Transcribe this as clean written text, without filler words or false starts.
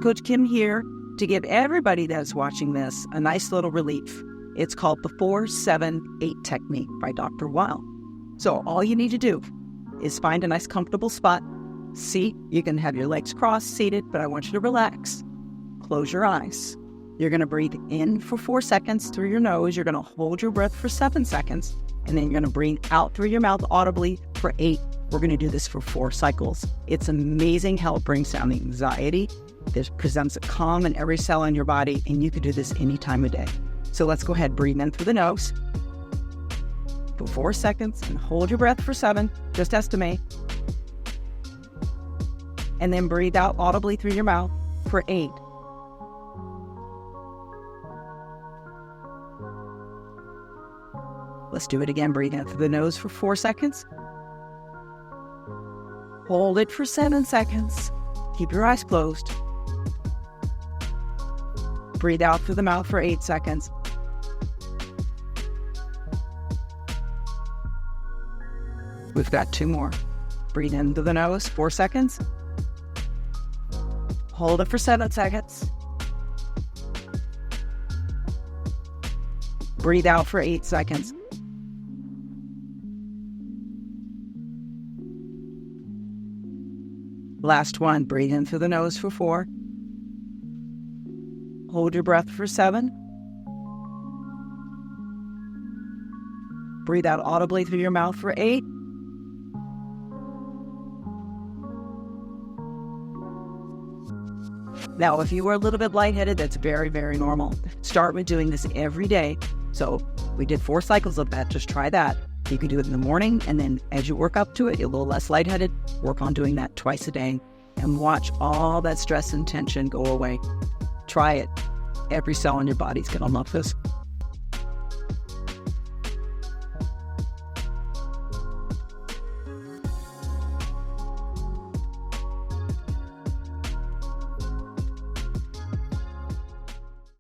Coach Kim here to give everybody that's watching this a nice little relief. It's called the 4-7-8 technique by Dr. Weil. So all you need to do is find a nice comfortable spot. Seat, you can have your legs crossed, seated, but I want you to relax. Close your eyes. You're going to breathe in for 4 seconds through your nose. You're going to hold your breath for 7 seconds. And then you're going to breathe out through your mouth audibly for 8. We're going to do this for 4 cycles. It's amazing how it brings down the anxiety. This presents a calm in every cell in your body, and you can do this any time of day. So let's go ahead, breathe in through the nose for 4 seconds and hold your breath for 7. Just estimate. And then breathe out audibly through your mouth for 8. Let's do it again. Breathe in through the nose for 4 seconds. Hold it for 7 seconds. Keep your eyes closed. Breathe out through the mouth for 8 seconds. We've got 2 more. Breathe in through the nose, 4 seconds. Hold it for 7 seconds. Breathe out for 8 seconds. Last one, breathe in through the nose for 4. Hold your breath for 7. Breathe out audibly through your mouth for 8. Now, if you are a little bit lightheaded, that's very, very normal. Start with doing this every day. So we did 4 cycles of that. Just try that. You can do it in the morning, and then as you work up to it, you're a little less lightheaded. Work on doing that twice a day and watch all that stress and tension go away. Try it. Every cell in your body's going to love this.